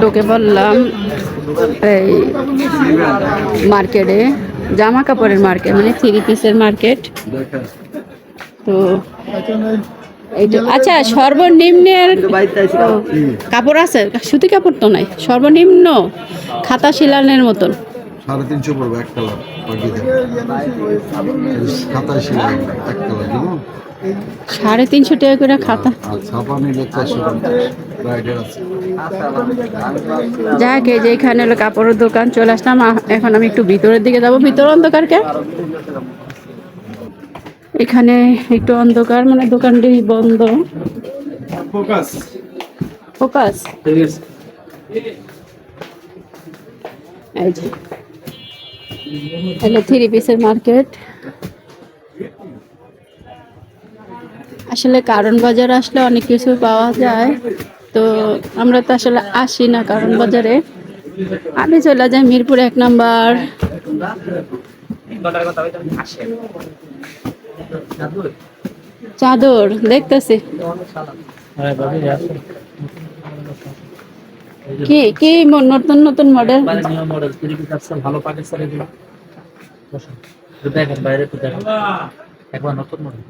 ঢুকে বললাম এই মার্কেটে, জামা কাপড়ের মার্কেট, মানে 3 পিসের মার্কেট। তো এইটা আচ্ছা, সর্বনিম্নের কাপড় আছে, সুতি কাপড় তো নাই, সর্বনিম্ন খাতা শিলানের মতন 350 পড়বে এক কালার, খাতায় শিলাই এক কালার দিব 350 টাকা করে খাতা। আর ছাপা নিলে 450 রাইডার আছে। যাক, এই যে এখানে হলো কাপড়ের দোকান, চলে আসলাম। এখন আমি একটু ভিতরের দিকে যাব। ভিতর অন্ধকারকে, এখানে একটু অন্ধকার, মানে দোকানটি বন্ধ। ফোকাস ফোকাস এই যে হলো 3 পিসের মার্কেট। আসলে কারণ বাজার আসলে অনেক কিছু পাওয়া যায়, তো আমরা তো আসলে আসি না কারণ বাজারে। আমি চলে যাই মিরপুর 1 নম্বর। চাদর দেখতেছি, কি কি নতুন নতুন মডেল। ভালো পাকিস্তানি দেখেন বাইরে তো দেখেন একবার নতুন মডেল।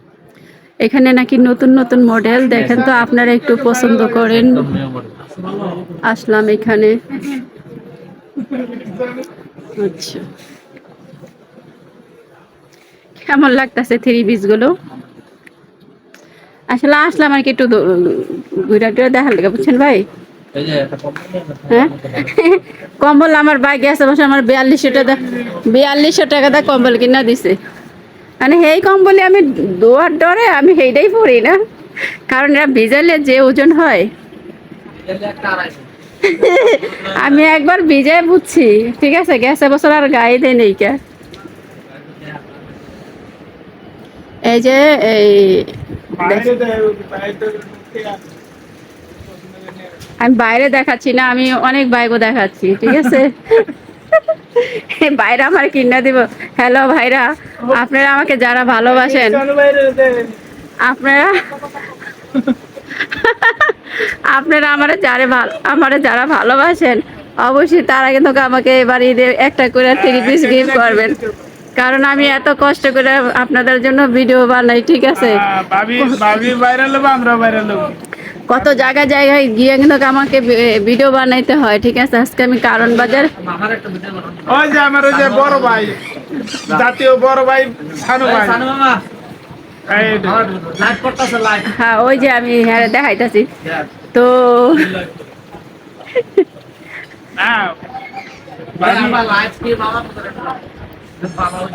এখানে নাকি নতুন নতুন মডেল, দেখেন তো আপনারা একটু পছন্দ করেন। আসলাম এখানে। আচ্ছা, কেমন লাগতেছে 3 পিস গুলো? আসলে আসলাম আর কি একটু ঘুরা টুরা দেখার লেগে, বুঝছেন ভাই। হ্যাঁ, কম্বল আমার ভাই গেছে বসে, আমার 4200 টাকা দা কম্বল কিনা দিছে। মানে সেই কম্বলে আমি দোয়ার ডরে আমি সেইটাই পরি না, কারণ এরা ভিজাইলে যে ওজন হয়। আমি একবার ভিজাই বুঝছি, ঠিক আছে, গেছে বছর আর গায়ে দেয় নেই কে। এই যে এই আমি বাইরে দেখাচ্ছি না, আমি অনেক বাইকও দেখাচ্ছি, ঠিক আছে। বাইরে আমার কিনা দিব। হ্যালো ভাইরা, আপনারা আমাকে যারা ভালোবাসেন, আপনারা আপনারা আমারে যারা ভালোবাসেন, অবশ্যই তারা কিন্তু আমাকে এবার ঈদে একটা করে 3 পিস গিফট করবেন, কারণ আমি এত কষ্ট করে আপনাদের জন্য ভিডিও বানাই, ঠিক আছে। কত জায়গায় জায়গায় গিয়ে কিন্তু আমাকে ভিডিও বানাইতে হয়, ঠিক আছে। আজকে আমি কারণ বাজার, ওই যে আমার ওই যে বড় ভাই, জাতীয় বড় ভাই সানু ভাই, হ্যাঁ ওই যে আমি দেখাইতেছি তো।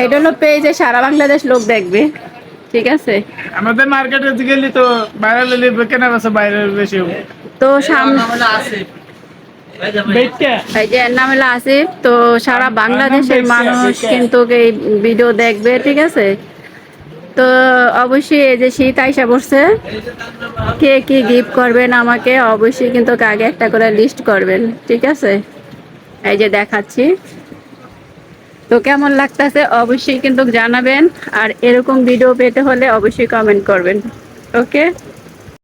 এটা হলো পেজে সারা বাংলাদেশ লোক দেখবে, ঠিক আছে। আমাদের মার্কেটে গেলি তো বাইরে কেনা বেচা বাইরে বেশি তো সামনে এই যে এর নাম হলো আসিফ, তো সারা বাংলাদেশের মানুষ কিন্তু এই ভিডিও দেখবে, ঠিক আছে। তো অবশ্যই এই যে শীত আইসা পড়ছে, কে কি গিফট করবেন আমাকে অবশ্যই কিন্তু আগে একটা করে লিস্ট করবেন, ঠিক আছে। এই যে দেখাচ্ছি, তো কেমন লাগতেছে অবশ্যই কিন্তু জানাবেন, আর এরকম ভিডিও পেতে হলে অবশ্যই কমেন্ট করবেন। ওকে।